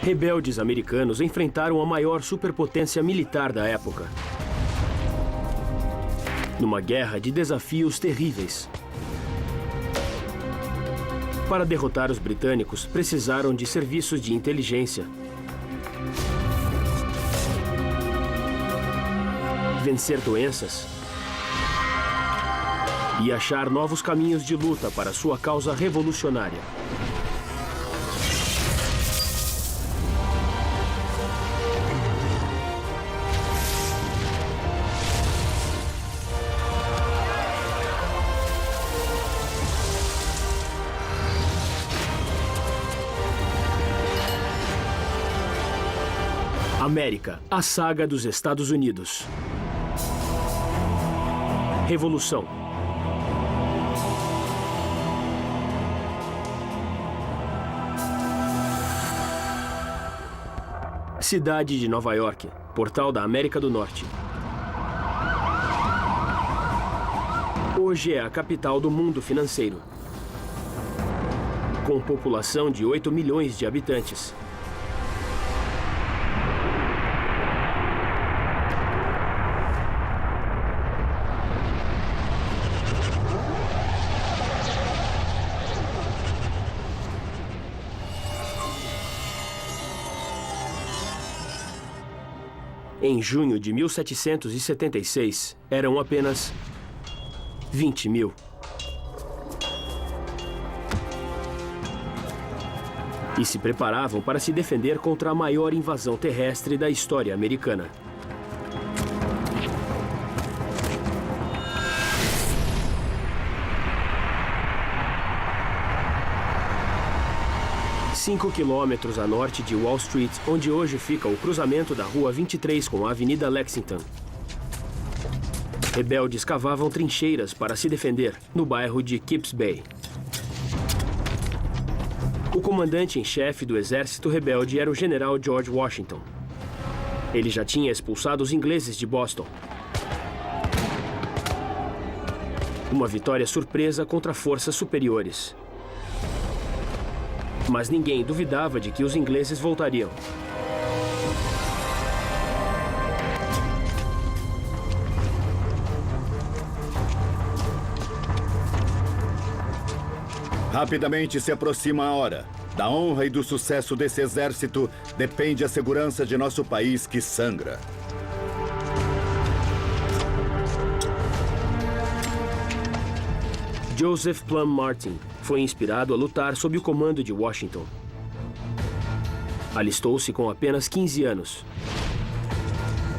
Rebeldes americanos enfrentaram a maior superpotência militar da época. Numa guerra de desafios terríveis. Para derrotar os britânicos, precisaram de serviços de inteligência. Vencer doenças. E achar novos caminhos de luta para sua causa revolucionária. América, a saga dos Estados Unidos. Revolução. Cidade de Nova York, portal da América do Norte. Hoje é a capital do mundo financeiro. Com população de 8 milhões de habitantes. Em junho de 1776, eram apenas 20 mil. E se preparavam para se defender contra a maior invasão terrestre da história americana. Cinco quilômetros a norte de Wall Street, onde hoje fica o cruzamento da Rua 23 com a Avenida Lexington. Rebeldes cavavam trincheiras para se defender no bairro de Kips Bay. O comandante em chefe do exército rebelde era o general George Washington. Ele já tinha expulsado os ingleses de Boston. Uma vitória surpresa contra forças superiores. Mas ninguém duvidava de que os ingleses voltariam. Rapidamente se aproxima a hora. Da honra e do sucesso desse exército depende a segurança de nosso país que sangra. Joseph Plum Martin foi inspirado a lutar sob o comando de Washington. Alistou-se com apenas 15 anos.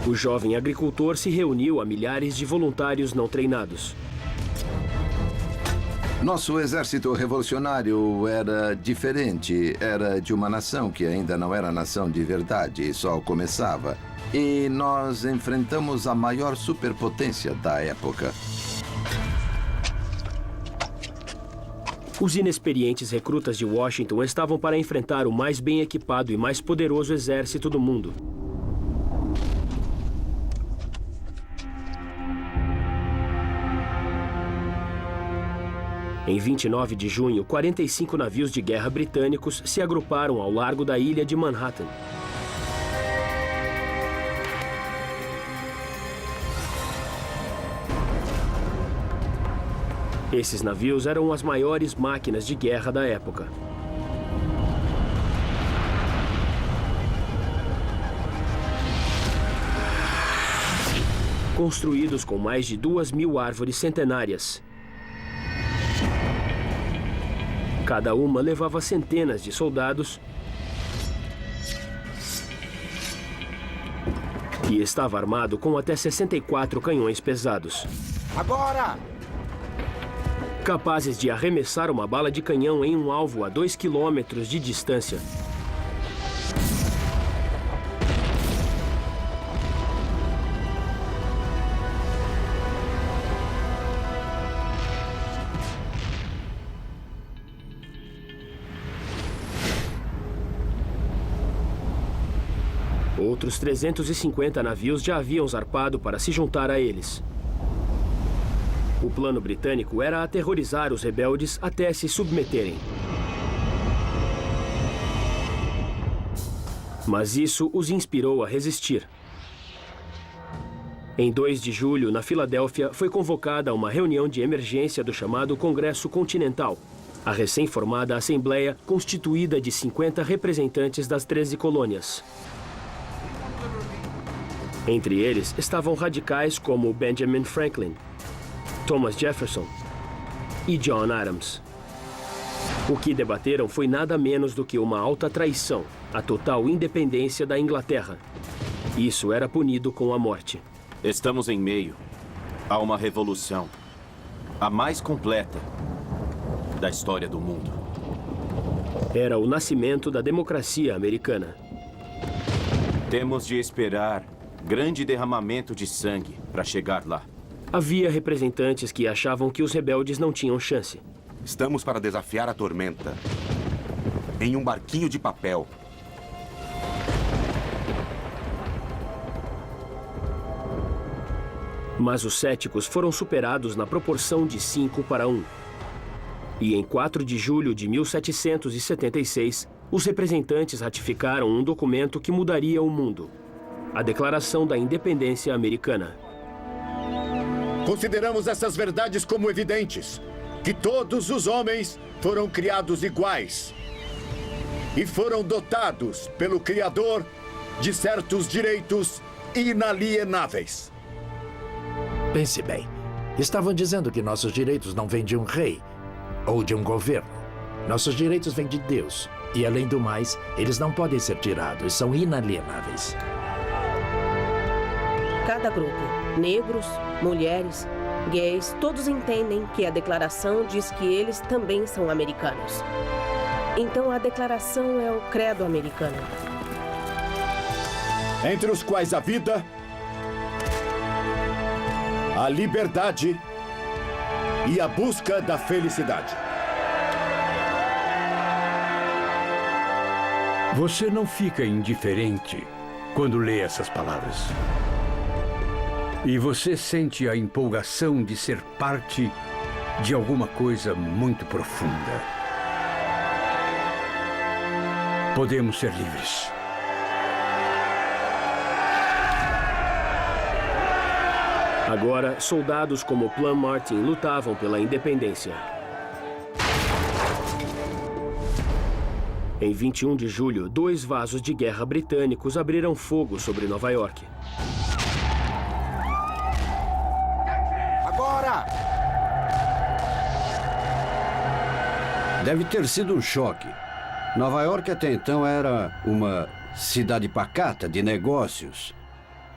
O jovem agricultor se reuniu a milhares de voluntários não treinados. Nosso exército revolucionário era diferente. Era de uma nação que ainda não era nação de verdade, só começava. E nós enfrentamos a maior superpotência da época. Os inexperientes recrutas de Washington estavam para enfrentar o mais bem equipado e mais poderoso exército do mundo. Em 29 de junho, 45 navios de guerra britânicos se agruparam ao largo da ilha de Manhattan. Esses navios eram as maiores máquinas de guerra da época. Construídos com mais de 2.000 árvores centenárias. Cada uma levava centenas de soldados e estava armado com até 64 canhões pesados. Agora! Capazes de arremessar uma bala de canhão em um alvo a 2 quilômetros de distância. Outros 350 navios já haviam zarpado para se juntar a eles. O plano britânico era aterrorizar os rebeldes até se submeterem. Mas isso os inspirou a resistir. Em 2 de julho, na Filadélfia, foi convocada uma reunião de emergência do chamado Congresso Continental, a recém-formada Assembleia constituída de 50 representantes das 13 colônias. Entre eles estavam radicais como Benjamin Franklin, Thomas Jefferson e John Adams. O que debateram foi nada menos do que uma alta traição, a total independência da Inglaterra. Isso era punido com a morte. Estamos em meio a uma revolução, a mais completa da história do mundo. Era o nascimento da democracia americana. Temos de esperar grande derramamento de sangue para chegar lá. Havia representantes que achavam que os rebeldes não tinham chance. Estamos para desafiar a tormenta em um barquinho de papel. Mas os céticos foram superados na proporção de 5 para 1. E em 4 de julho de 1776, os representantes ratificaram um documento que mudaria o mundo: a Declaração da Independência Americana. Consideramos essas verdades como evidentes, que todos os homens foram criados iguais e foram dotados pelo Criador de certos direitos inalienáveis. Pense bem, estavam dizendo que nossos direitos não vêm de um rei ou de um governo. Nossos direitos vêm de Deus. E, além do mais, eles não podem ser tirados, são inalienáveis. Cada grupo, negros, mulheres, gays, todos entendem que a declaração diz que eles também são americanos. Então a declaração é o credo americano. Entre os quais a vida, a liberdade e a busca da felicidade. Você não fica indiferente quando lê essas palavras. E você sente a empolgação de ser parte de alguma coisa muito profunda. Podemos ser livres. Agora, soldados como Plum Martin lutavam pela independência. Em 21 de julho, 2 vasos de guerra britânicos abriram fogo sobre Nova York. Agora! Deve ter sido um choque. Nova York até então era uma cidade pacata de negócios.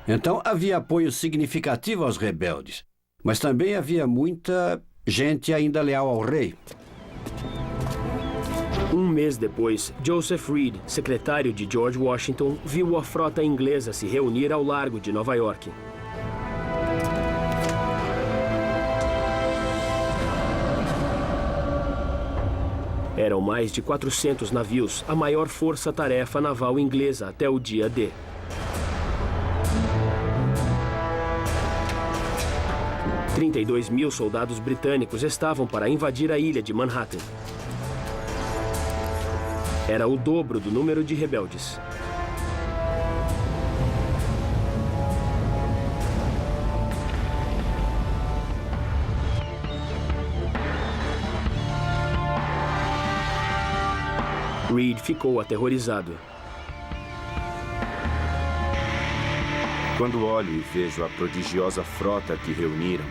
Então havia apoio significativo aos rebeldes. Mas também havia muita gente ainda leal ao rei. Um mês depois, Joseph Reed, secretário de George Washington, viu a frota inglesa se reunir ao largo de Nova York. Eram mais de 400 navios, a maior força-tarefa naval inglesa até o dia D. – 32 mil soldados britânicos estavam para invadir a ilha de Manhattan. Era o dobro do número de rebeldes. Reed ficou aterrorizado. Quando olho e vejo a prodigiosa frota que reuniram,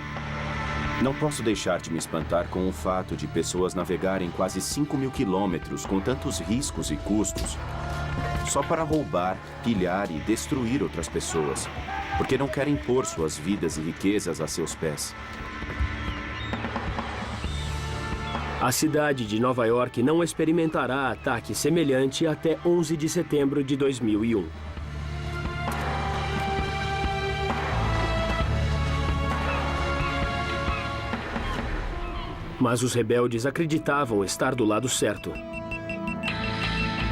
não posso deixar de me espantar com o fato de pessoas navegarem quase 5.000 quilômetros com tantos riscos e custos, só para roubar, pilhar e destruir outras pessoas, porque não querem pôr suas vidas e riquezas a seus pés. A cidade de Nova York não experimentará ataque semelhante até 11 de setembro de 2001. Mas os rebeldes acreditavam estar do lado certo.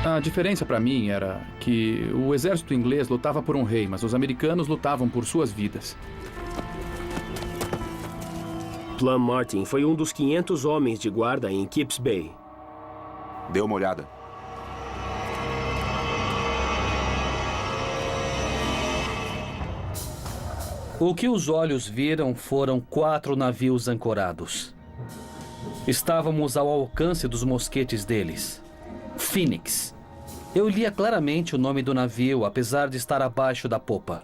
A diferença para mim era que o exército inglês lutava por um rei, mas os americanos lutavam por suas vidas. Plum Martin foi um dos 500 homens de guarda em Kips Bay. Dê uma olhada. O que os olhos viram foram 4 navios ancorados. Estávamos ao alcance dos mosquetes deles. Phoenix. Eu lia claramente o nome do navio, apesar de estar abaixo da popa.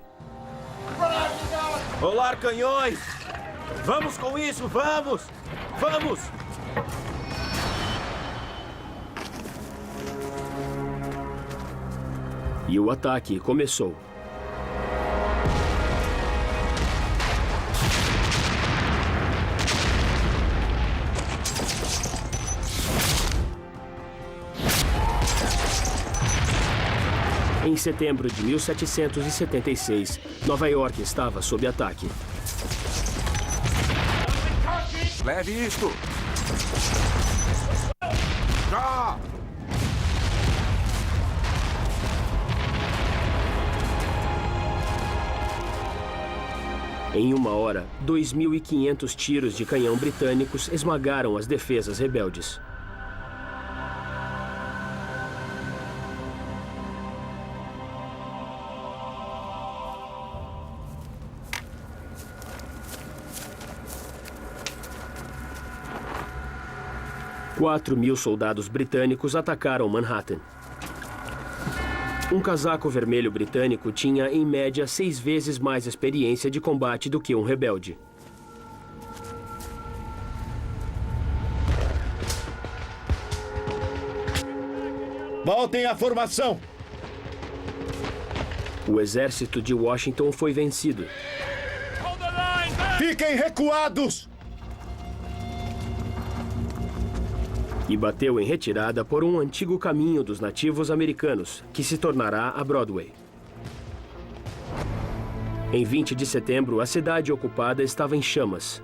Rolar canhões! Vamos com isso, vamos! Vamos! E o ataque começou. Em setembro de 1776, Nova York estava sob ataque. Leve isto! Já! Em 1 hora, 2.500 tiros de canhão britânicos esmagaram as defesas rebeldes. Quatro 1.000 soldados britânicos atacaram Manhattan. Um casaco vermelho britânico tinha, em média, 6 vezes mais experiência de combate do que um rebelde. Voltem à formação! O exército de Washington foi vencido. Fiquem recuados! E bateu em retirada por um antigo caminho dos nativos americanos, que se tornará a Broadway. Em 20 de setembro, a cidade ocupada estava em chamas.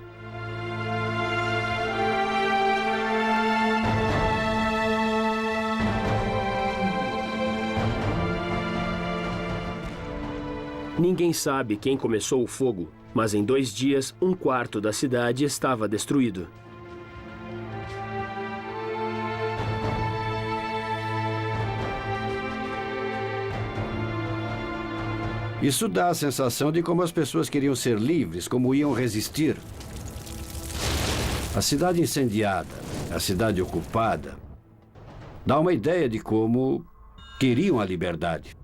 Ninguém sabe quem começou o fogo, mas em 2 dias, 1/4 da cidade estava destruído. Isso dá a sensação de como as pessoas queriam ser livres, como iam resistir. A cidade incendiada, a cidade ocupada, dá uma ideia de como queriam a liberdade.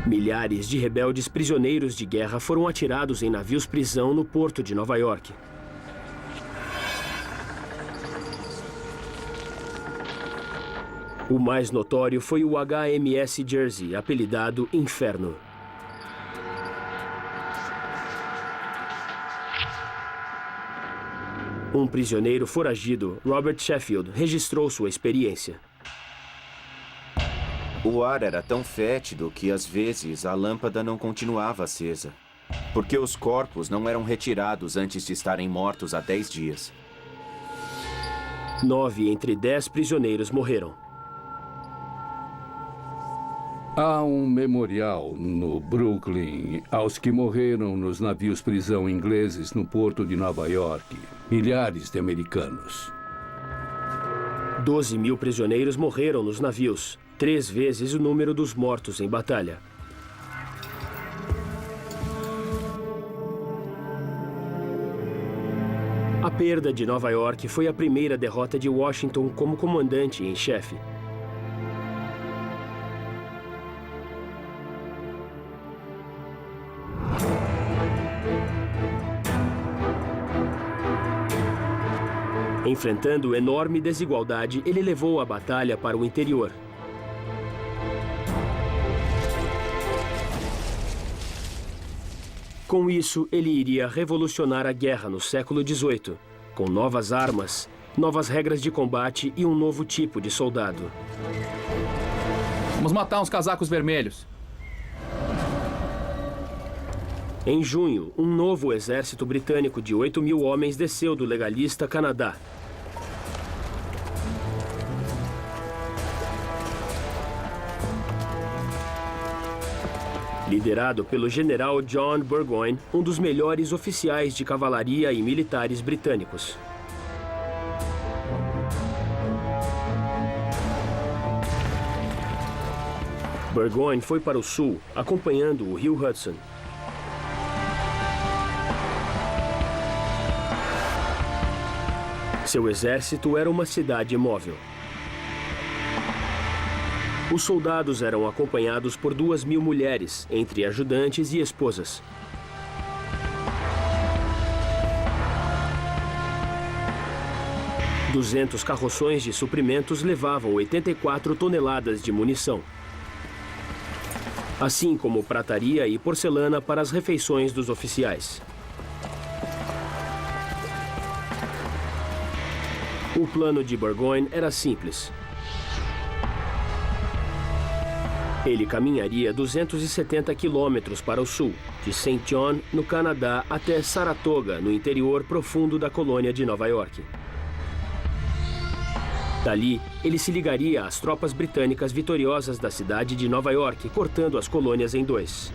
Milhares de rebeldes prisioneiros de guerra foram atirados em navios-prisão no porto de Nova York. O mais notório foi o HMS Jersey, apelidado Inferno. Um prisioneiro foragido, Robert Sheffield, registrou sua experiência. O ar era tão fétido que, às vezes, a lâmpada não continuava acesa, porque os corpos não eram retirados antes de estarem mortos há 10 dias. 9 entre 10 prisioneiros morreram. Há um memorial no Brooklyn aos que morreram nos navios-prisão ingleses no porto de Nova York. Milhares de americanos. 12.000 prisioneiros morreram nos navios, 3 vezes o número dos mortos em batalha. A perda de Nova York foi a primeira derrota de Washington como comandante em chefe. Enfrentando enorme desigualdade, ele levou a batalha para o interior. Com isso, ele iria revolucionar a guerra no século XVIII, com novas armas, novas regras de combate e um novo tipo de soldado. Vamos matar uns casacos vermelhos. Em junho, um novo exército britânico de 8.000 homens desceu do legalista Canadá. Liderado pelo general John Burgoyne, um dos melhores oficiais de cavalaria e militares britânicos. Burgoyne foi para o sul, acompanhando o rio Hudson. Seu exército era uma cidade móvel. Os soldados eram acompanhados por 2.000 mulheres, entre ajudantes e esposas. Duzentos carroções de suprimentos levavam 84 toneladas de munição, assim como prataria e porcelana para as refeições dos oficiais. O plano de Burgoyne era simples. Ele caminharia 270 quilômetros para o sul, de St. John, no Canadá, até Saratoga, no interior profundo da colônia de Nova York. Dali, ele se ligaria às tropas britânicas vitoriosas da cidade de Nova York, cortando as colônias em dois.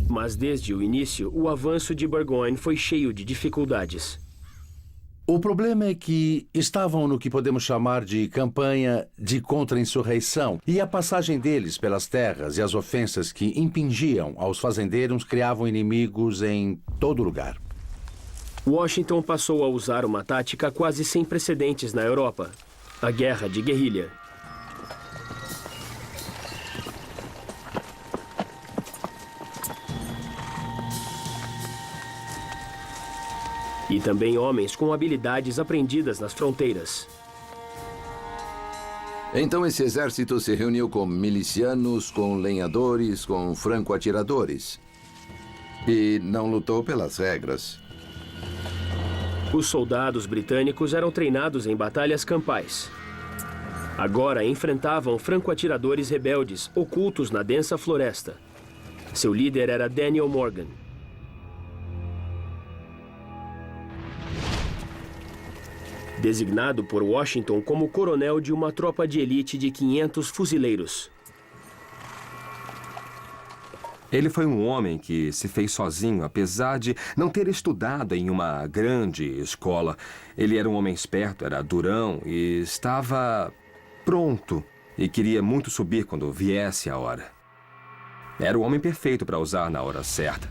Mas desde o início, o avanço de Burgoyne foi cheio de dificuldades. O problema é que estavam no que podemos chamar de campanha de contra-insurreição, e a passagem deles pelas terras e as ofensas que impingiam aos fazendeiros criavam inimigos em todo lugar. Washington passou a usar uma tática quase sem precedentes na Europa: a guerra de guerrilha. E também homens com habilidades aprendidas nas fronteiras. Então esse exército se reuniu com milicianos, com lenhadores, com franco-atiradores. E não lutou pelas regras. Os soldados britânicos eram treinados em batalhas campais. Agora enfrentavam franco-atiradores rebeldes ocultos na densa floresta. Seu líder era Daniel Morgan. Designado por Washington como coronel de uma tropa de elite de 500 fuzileiros. Ele foi um homem que se fez sozinho, apesar de não ter estudado em uma grande escola. Ele era um homem esperto, era durão e estava pronto. E queria muito subir quando viesse a hora. Era o homem perfeito para usar na hora certa.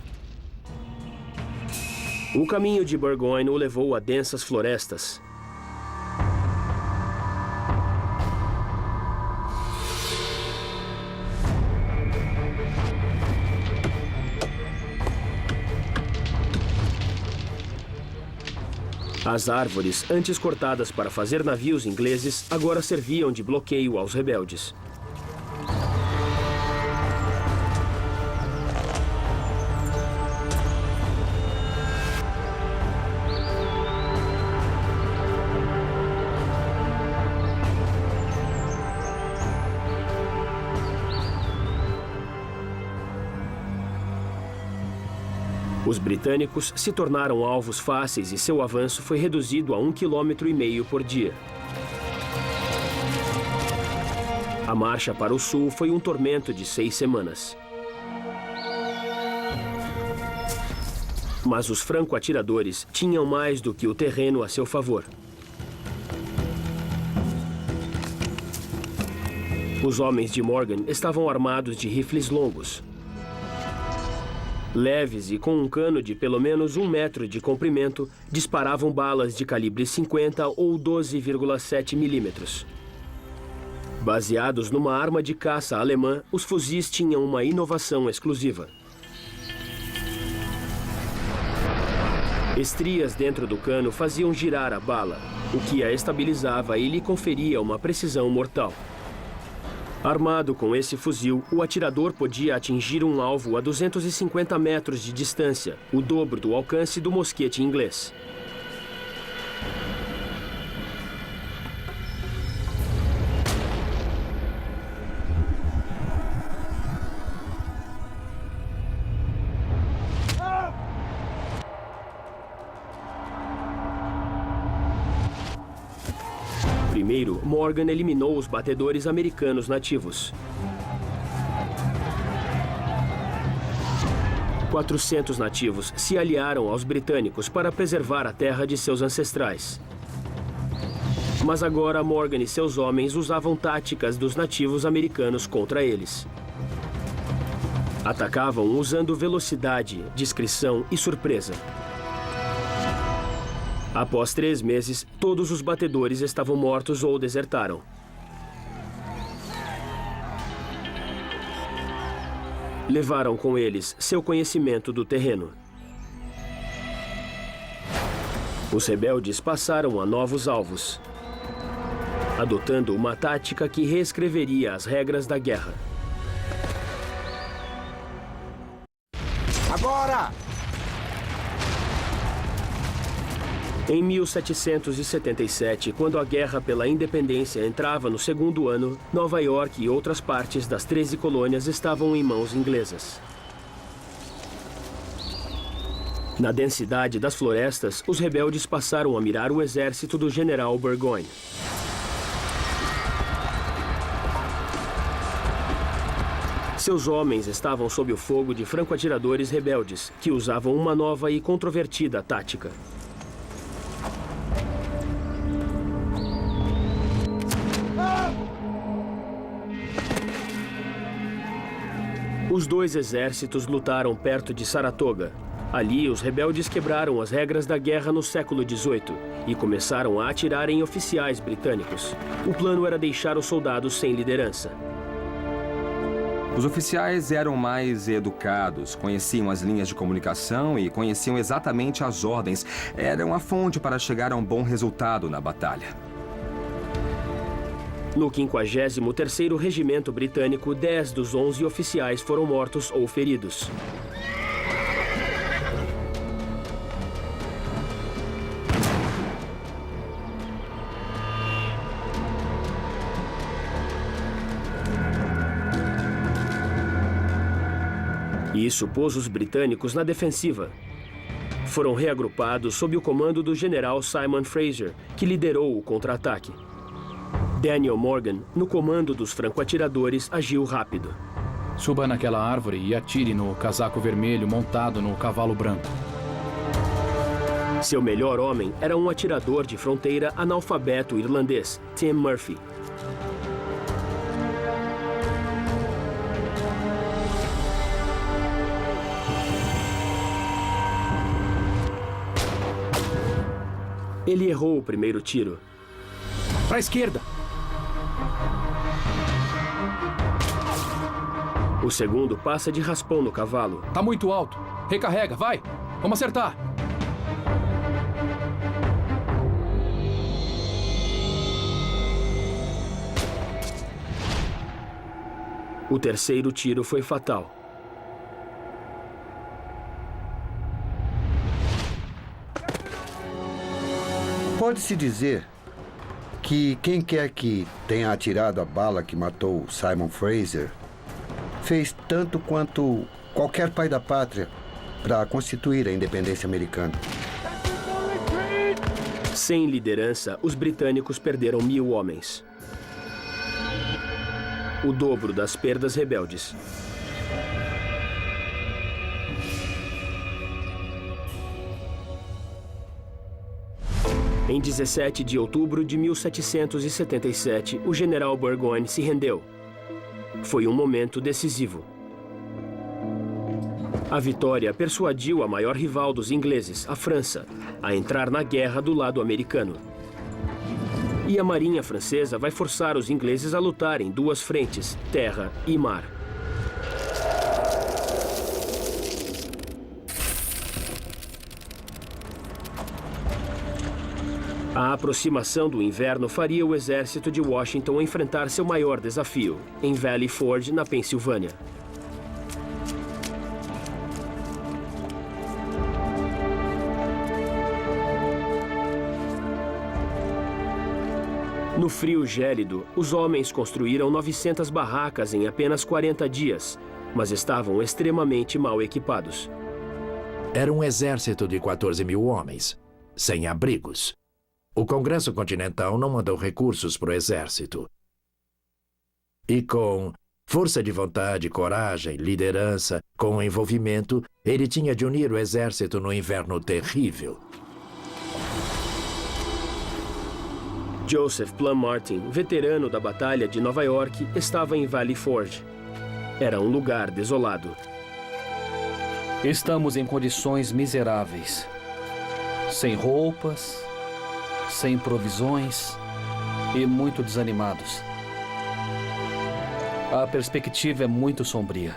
O caminho de Burgoyne o levou a densas florestas. As árvores, antes cortadas para fazer navios ingleses, agora serviam de bloqueio aos rebeldes. Os britânicos se tornaram alvos fáceis e seu avanço foi reduzido a 1,5 km por dia. A marcha para o sul foi um tormento de 6 semanas. Mas os franco-atiradores tinham mais do que o terreno a seu favor. Os homens de Morgan estavam armados de rifles longos, leves e com um cano de pelo menos 1 metro de comprimento, disparavam balas de calibre 50 ou 12,7 milímetros. Baseados numa arma de caça alemã, os fuzis tinham uma inovação exclusiva. Estrias dentro do cano faziam girar a bala, o que a estabilizava e lhe conferia uma precisão mortal. Armado com esse fuzil, o atirador podia atingir um alvo a 250 metros de distância, o dobro do alcance do mosquete inglês. Primeiro, Morgan eliminou os batedores americanos nativos. 400 nativos se aliaram aos britânicos para preservar a terra de seus ancestrais. Mas agora Morgan e seus homens usavam táticas dos nativos americanos contra eles. Atacavam usando velocidade, discrição e surpresa. Após 3 meses, todos os batedores estavam mortos ou desertaram. Levaram com eles seu conhecimento do terreno. Os rebeldes passaram a novos alvos, adotando uma tática que reescreveria as regras da guerra. Agora! Em 1777, quando a Guerra pela Independência entrava no 2º ano, Nova York e outras partes das 13 colônias estavam em mãos inglesas. Na densidade das florestas, os rebeldes passaram a mirar o exército do general Burgoyne. Seus homens estavam sob o fogo de franco-atiradores rebeldes, que usavam uma nova e controvertida tática. Os 2 exércitos lutaram perto de Saratoga. Ali, os rebeldes quebraram as regras da guerra no século XVIII e começaram a atirar em oficiais britânicos. O plano era deixar os soldados sem liderança. Os oficiais eram mais educados, conheciam as linhas de comunicação e conheciam exatamente as ordens. Eram a fonte para chegar a um bom resultado na batalha. No 53º Regimento Britânico, 10 dos 11 oficiais foram mortos ou feridos. Isso pôs os britânicos na defensiva. Foram reagrupados sob o comando do general Simon Fraser, que liderou o contra-ataque. Daniel Morgan, no comando dos franco-atiradores, agiu rápido. Suba naquela árvore e atire no casaco vermelho montado no cavalo branco. Seu melhor homem era um atirador de fronteira analfabeto irlandês, Tim Murphy. Ele errou o primeiro tiro. Para a esquerda! O segundo passa de raspão no cavalo. Tá muito alto. Recarrega, vai! Vamos acertar! O terceiro tiro foi fatal. Pode-se dizer que quem quer que tenha atirado a bala que matou Simon Fraser fez tanto quanto qualquer pai da pátria para constituir a independência americana. Sem liderança, os britânicos perderam 1000 homens. O dobro das perdas rebeldes. Em 17 de outubro de 1777, o general Burgoyne se rendeu. Foi um momento decisivo. A vitória persuadiu a maior rival dos ingleses, a França, a entrar na guerra do lado americano. E a marinha francesa vai forçar os ingleses a lutar em 2 frentes, terra e mar. A aproximação do inverno faria o exército de Washington enfrentar seu maior desafio, em Valley Forge, na Pensilvânia. No frio gélido, os homens construíram 900 barracas em apenas 40 dias, mas estavam extremamente mal equipados. Era um exército de 14.000 homens, sem abrigos. O Congresso Continental não mandou recursos para o exército. E com força de vontade, coragem, liderança, com envolvimento, ele tinha de unir o exército no inverno terrível. Joseph Plum Martin, veterano da Batalha de Nova York, estava em Valley Forge. Era um lugar desolado. Estamos em condições miseráveis. Sem roupas, sem provisões e muito desanimados. A perspectiva é muito sombria.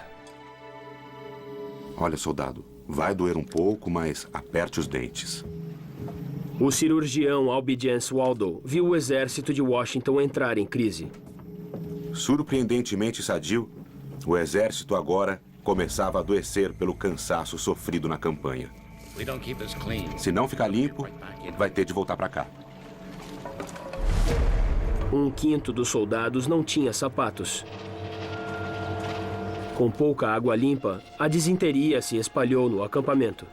Olha, soldado, vai doer um pouco, mas aperte os dentes. O cirurgião Albigence Waldo viu o exército de Washington entrar em crise. Surpreendentemente sadio, o exército agora começava a adoecer pelo cansaço sofrido na campanha. Se não ficar limpo, vai ter de voltar para cá. Um quinto dos soldados não tinha sapatos. Com pouca água limpa, a disenteria se espalhou no acampamento.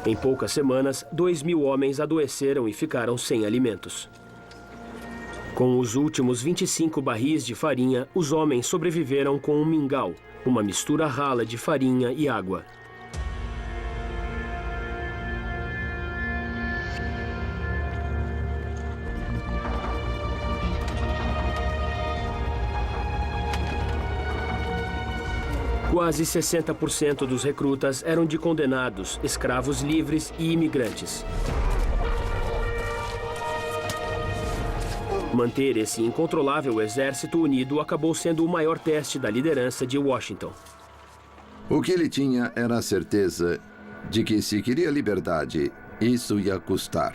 Em poucas semanas, 2.000 homens adoeceram e ficaram sem alimentos. Com os últimos 25 barris de farinha, os homens sobreviveram com um mingau, uma mistura rala de farinha e água. Quase 60% dos recrutas eram de condenados, escravos livres e imigrantes. Manter esse incontrolável exército unido acabou sendo o maior teste da liderança de Washington. O que ele tinha era a certeza de que, se queria liberdade, isso ia custar.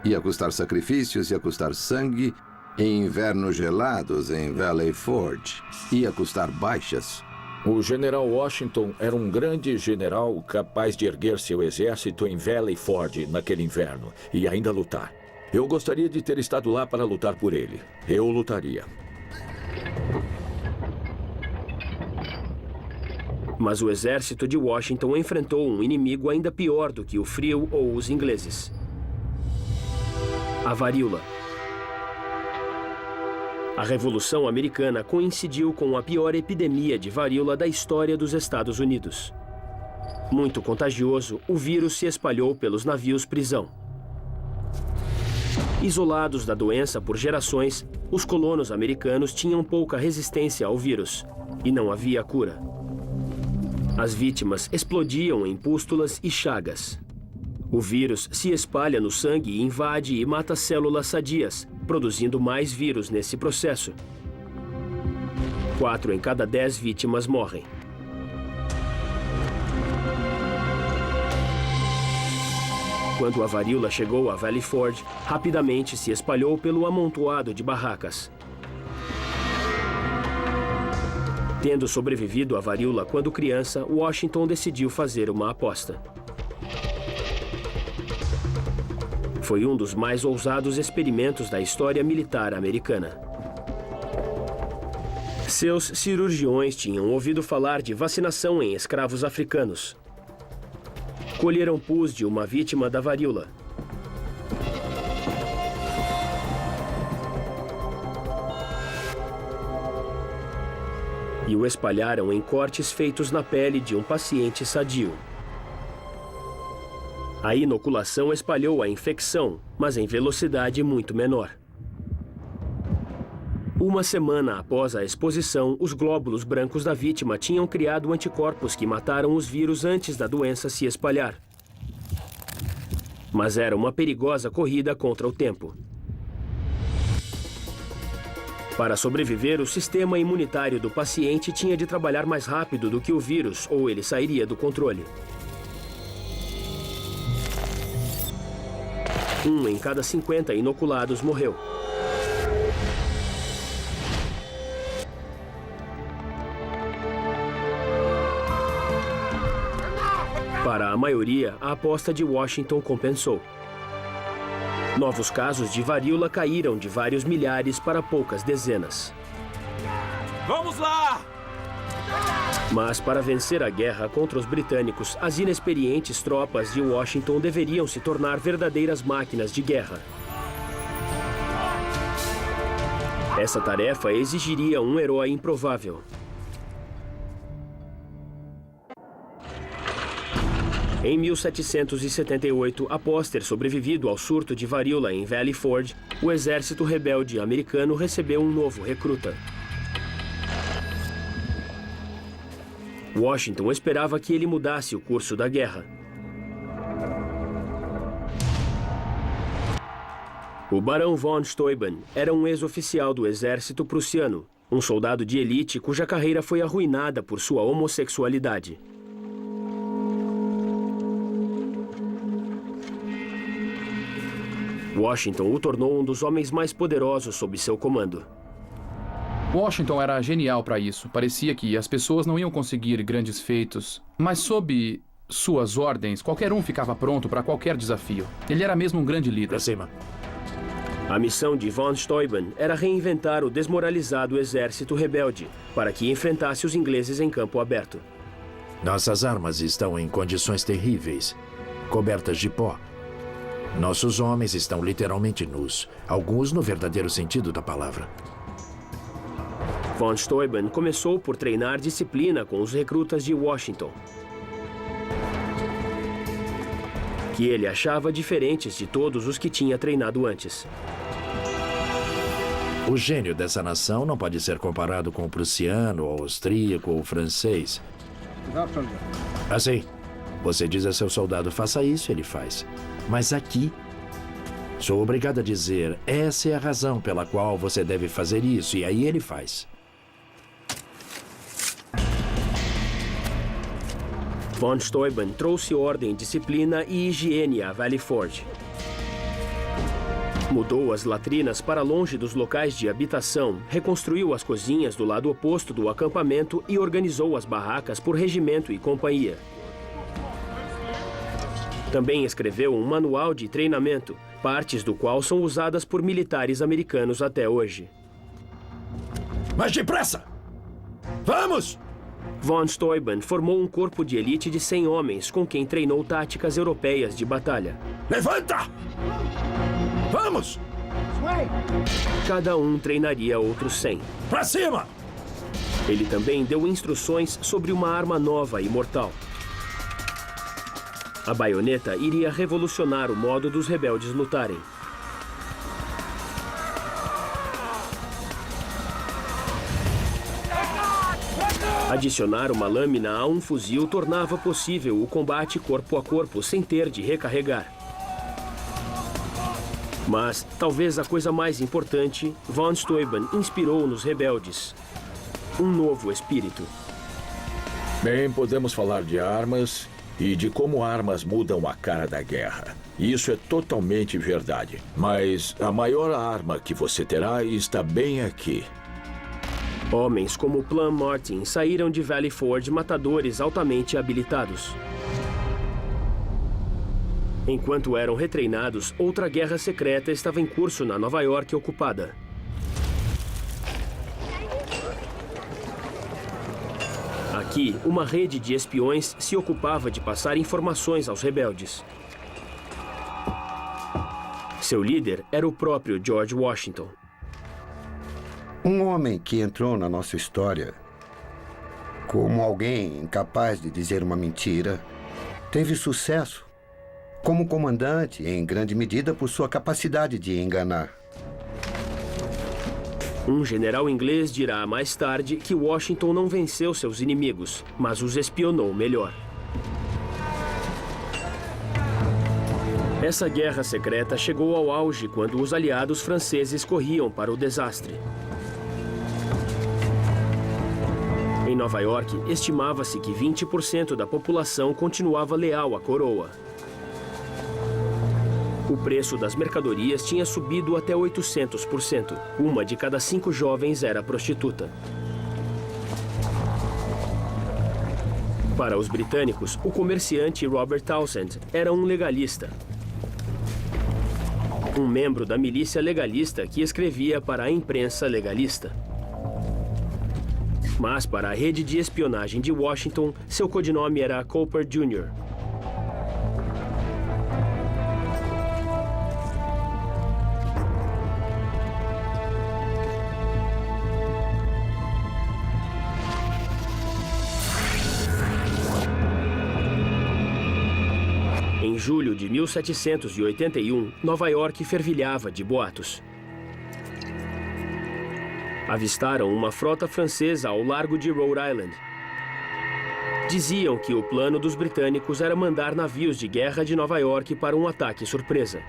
Ia custar sacrifícios, ia custar sangue, em invernos gelados em Valley Forge. Ia custar baixas. O general Washington era um grande general capaz de erguer seu exército em Valley Forge naquele inverno e ainda lutar. Eu gostaria de ter estado lá para lutar por ele. Eu lutaria. Mas o exército de Washington enfrentou um inimigo ainda pior do que o frio ou os ingleses: a varíola. A Revolução Americana coincidiu com a pior epidemia de varíola da história dos Estados Unidos. Muito contagioso, o vírus se espalhou pelos navios prisão. Isolados da doença por gerações, os colonos americanos tinham pouca resistência ao vírus e não havia cura. As vítimas explodiam em pústulas e chagas. O vírus se espalha no sangue e invade e mata células sadias, produzindo mais vírus nesse processo. 4 em cada 10 vítimas morrem. Quando a varíola chegou a Valley Forge, rapidamente se espalhou pelo amontoado de barracas. Tendo sobrevivido à varíola quando criança, Washington decidiu fazer uma aposta. Foi um dos mais ousados experimentos da história militar americana. Seus cirurgiões tinham ouvido falar de vacinação em escravos africanos. Colheram pus de uma vítima da varíola. E o espalharam em cortes feitos na pele de um paciente sadio. A inoculação espalhou a infecção, mas em velocidade muito menor. Uma semana após a exposição, os glóbulos brancos da vítima tinham criado anticorpos que mataram os vírus antes da doença se espalhar. Mas era uma perigosa corrida contra o tempo. Para sobreviver, o sistema imunitário do paciente tinha de trabalhar mais rápido do que o vírus, ou ele sairia do controle. 1 em cada 50 inoculados morreu. Para a maioria, a aposta de Washington compensou. Novos casos de varíola caíram de vários milhares para poucas dezenas. Vamos lá! Mas para vencer a guerra contra os britânicos, as inexperientes tropas de Washington deveriam se tornar verdadeiras máquinas de guerra. Essa tarefa exigiria um herói improvável. Em 1778, após ter sobrevivido ao surto de varíola em Valley Forge, o exército rebelde americano recebeu um novo recruta. Washington esperava que ele mudasse o curso da guerra. O barão von Steuben era um ex-oficial do exército prussiano, um soldado de elite cuja carreira foi arruinada por sua homossexualidade. Washington o tornou um dos homens mais poderosos sob seu comando. Washington era genial para isso. Parecia que as pessoas não iam conseguir grandes feitos, mas sob suas ordens, qualquer um ficava pronto para qualquer desafio. Ele era mesmo um grande líder. Pra cima. A missão de von Steuben era reinventar o desmoralizado exército rebelde para que enfrentasse os ingleses em campo aberto. Nossas armas estão em condições terríveis, cobertas de pó. Nossos homens estão literalmente nus, alguns no verdadeiro sentido da palavra. Von Steuben começou por treinar disciplina com os recrutas de Washington, que ele achava diferentes de todos os que tinha treinado antes. O gênio dessa nação não pode ser comparado com o prussiano, ou austríaco ou francês. Assim, você diz a seu soldado, faça isso, ele faz. Mas aqui, sou obrigado a dizer, essa é a razão pela qual você deve fazer isso, e aí ele faz. Von Steuben trouxe ordem, disciplina e higiene a Valley Forge. Mudou as latrinas para longe dos locais de habitação, reconstruiu as cozinhas do lado oposto do acampamento e organizou as barracas por regimento e companhia. Também escreveu um manual de treinamento, partes do qual são usadas por militares americanos até hoje. Mas depressa! Vamos! Von Steuben formou um corpo de elite de 100 homens com quem treinou táticas europeias de batalha. Levanta! Vamos! Cada um treinaria outros 100. Pra cima! Ele também deu instruções sobre uma arma nova e mortal. A baioneta iria revolucionar o modo dos rebeldes lutarem. Adicionar uma lâmina a um fuzil tornava possível o combate corpo a corpo sem ter de recarregar. Mas, talvez a coisa mais importante, von Steuben inspirou nos rebeldes um novo espírito. Bem, podemos falar de armas e de como armas mudam a cara da guerra. Isso é totalmente verdade. Mas a maior arma que você terá está bem aqui. Homens como Plum Martin saíram de Valley Forge matadores altamente habilitados. Enquanto eram retreinados, outra guerra secreta estava em curso na Nova York ocupada. Aqui, uma rede de espiões se ocupava de passar informações aos rebeldes. Seu líder era o próprio George Washington. Um homem que entrou na nossa história como alguém incapaz de dizer uma mentira, teve sucesso como comandante, em grande medida por sua capacidade de enganar. Um general inglês dirá mais tarde que Washington não venceu seus inimigos, mas os espionou melhor. Essa guerra secreta chegou ao auge quando os aliados franceses corriam para o desastre. Em Nova York, estimava-se que 20% da população continuava leal à coroa. O preço das mercadorias tinha subido até 800%. Uma de cada 5 jovens era prostituta. Para os britânicos, o comerciante Robert Townsend era um legalista. Um membro da milícia legalista que escrevia para a imprensa legalista. Mas para a rede de espionagem de Washington, seu codinome era Cooper Jr. Em julho de 1781, Nova York fervilhava de boatos. Avistaram uma frota francesa ao largo de Rhode Island. Diziam que o plano dos britânicos era mandar navios de guerra de Nova York para um ataque surpresa.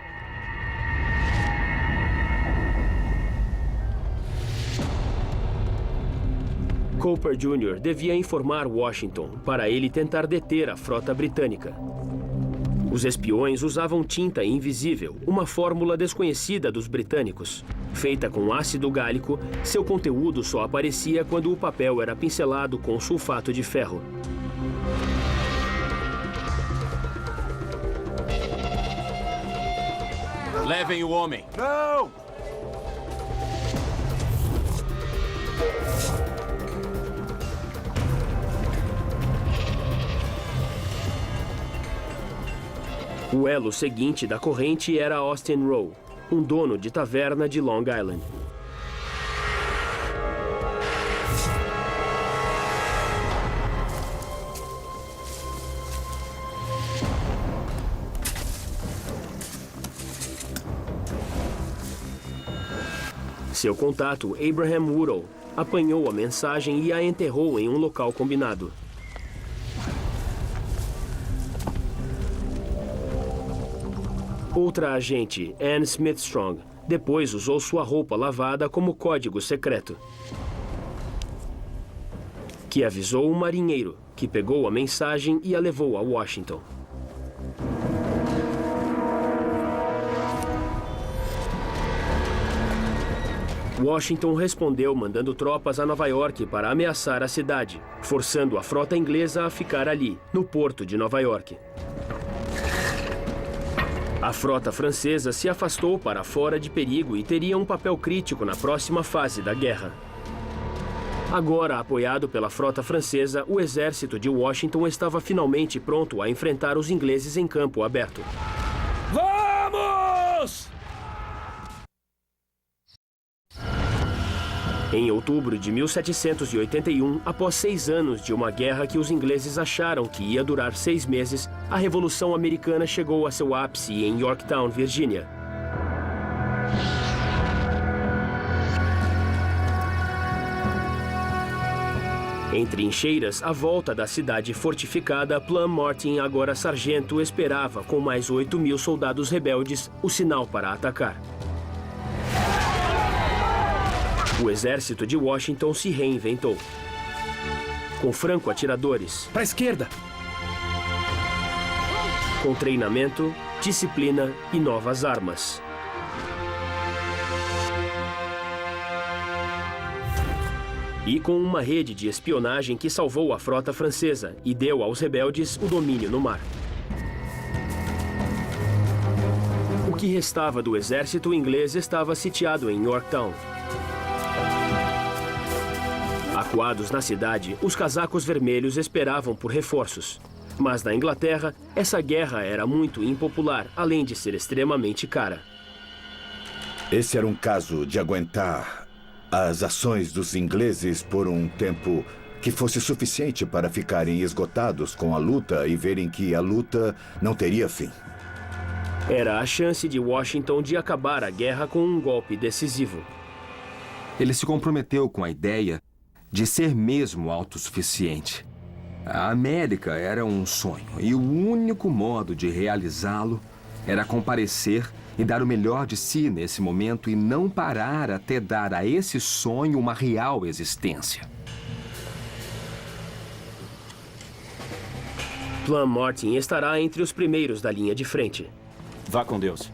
Cooper Jr. devia informar Washington para ele tentar deter a frota britânica. Os espiões usavam tinta invisível, uma fórmula desconhecida dos britânicos. Feita com ácido gálico, seu conteúdo só aparecia quando o papel era pincelado com sulfato de ferro. Levem o homem. Não! O elo seguinte da corrente era Austin Rowe, um dono de taverna de Long Island. Seu contato, Abraham Woodall, apanhou a mensagem e a enterrou em um local combinado. Outra agente, Anne Smithstrong, depois usou sua roupa lavada como código secreto, que avisou um marinheiro, que pegou a mensagem e a levou a Washington. Washington respondeu mandando tropas a Nova York para ameaçar a cidade, forçando a frota inglesa a ficar ali, no porto de Nova York. A frota francesa se afastou para fora de perigo e teria um papel crítico na próxima fase da guerra. Agora, apoiado pela frota francesa, o exército de Washington estava finalmente pronto a enfrentar os ingleses em campo aberto. Vamos! Em outubro de 1781, após 6 anos de uma guerra que os ingleses acharam que ia durar 6 meses, a Revolução Americana chegou a seu ápice em Yorktown, Virgínia. Em trincheiras, à volta da cidade fortificada, Plum Martin, agora sargento, esperava, com mais 8.000 soldados rebeldes, o sinal para atacar. O exército de Washington se reinventou. Com franco-atiradores. Para a esquerda! Com treinamento, disciplina e novas armas. E com uma rede de espionagem que salvou a frota francesa e deu aos rebeldes o domínio no mar. O que restava do exército inglês estava sitiado em Yorktown. Acuados na cidade, os casacos vermelhos esperavam por reforços. Mas na Inglaterra, essa guerra era muito impopular, além de ser extremamente cara. Esse era um caso de aguentar as ações dos ingleses por um tempo que fosse suficiente para ficarem esgotados com a luta e verem que a luta não teria fim. Era a chance de Washington de acabar a guerra com um golpe decisivo. Ele se comprometeu com a ideia de ser mesmo autossuficiente. A América era um sonho e o único modo de realizá-lo era comparecer e dar o melhor de si nesse momento e não parar até dar a esse sonho uma real existência. Plum Martin estará entre os primeiros da linha de frente. Vá com Deus.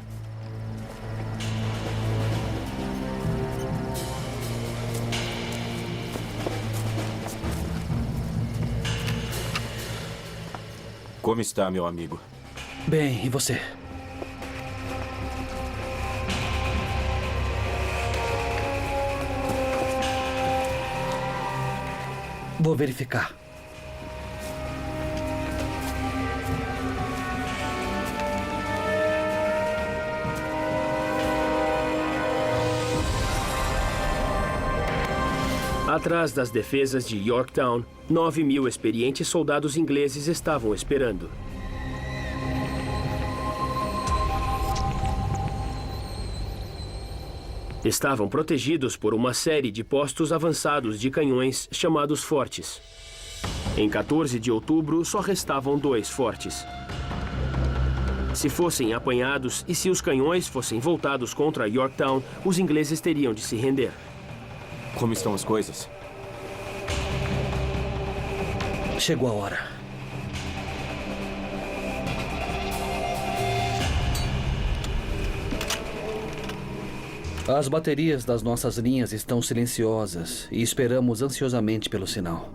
Como está, meu amigo? Bem, e você? Vou verificar. Atrás das defesas de Yorktown, 9.000 experientes soldados ingleses estavam esperando. Estavam protegidos por uma série de postos avançados de canhões chamados fortes. Em 14 de outubro, só restavam 2 fortes. Se fossem apanhados e se os canhões fossem voltados contra Yorktown, os ingleses teriam de se render. Como estão as coisas? Chegou a hora. As baterias das nossas linhas estão silenciosas e esperamos ansiosamente pelo sinal.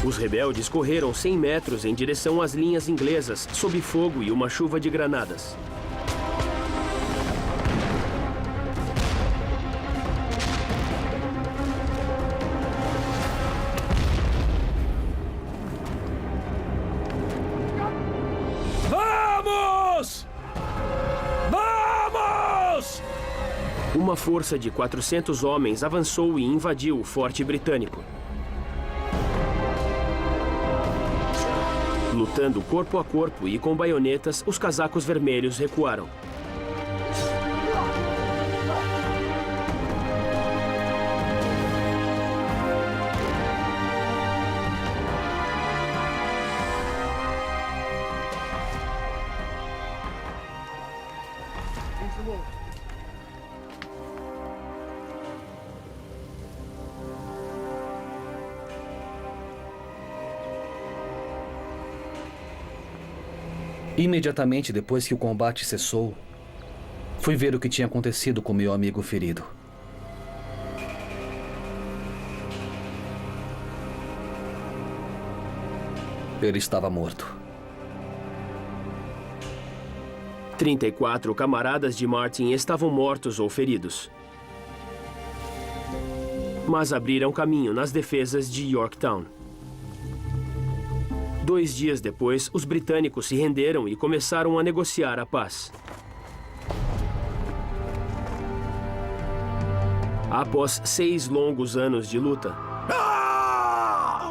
Os rebeldes correram 100 metros em direção às linhas inglesas, sob fogo e uma chuva de granadas. Vamos! Vamos! Uma força de 400 homens avançou e invadiu o forte britânico. Lutando corpo a corpo e com baionetas, os casacos vermelhos recuaram. Imediatamente depois que o combate cessou, fui ver o que tinha acontecido com meu amigo ferido. Ele estava morto. 34 camaradas de Martin estavam mortos ou feridos. Mas abriram caminho nas defesas de Yorktown. 2 dias depois, os britânicos se renderam e começaram a negociar a paz. Após 6 longos anos de luta,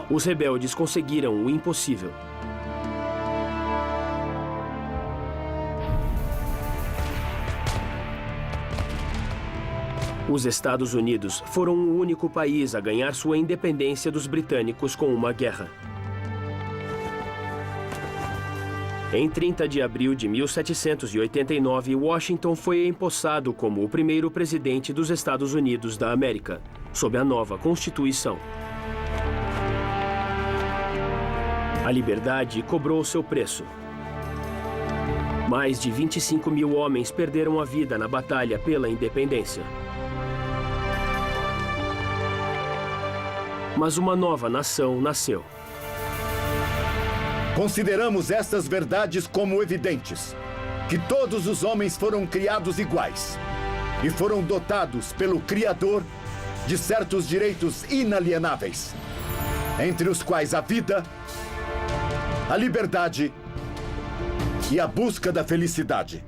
os rebeldes conseguiram o impossível. Os Estados Unidos foram o único país a ganhar sua independência dos britânicos com uma guerra. Em 30 de abril de 1789, Washington foi empossado como o primeiro presidente dos Estados Unidos da América, sob a nova Constituição. A liberdade cobrou seu preço. Mais de 25 mil homens perderam a vida na batalha pela independência. Mas uma nova nação nasceu. Consideramos estas verdades como evidentes, que todos os homens foram criados iguais e foram dotados pelo Criador de certos direitos inalienáveis, entre os quais a vida, a liberdade e a busca da felicidade.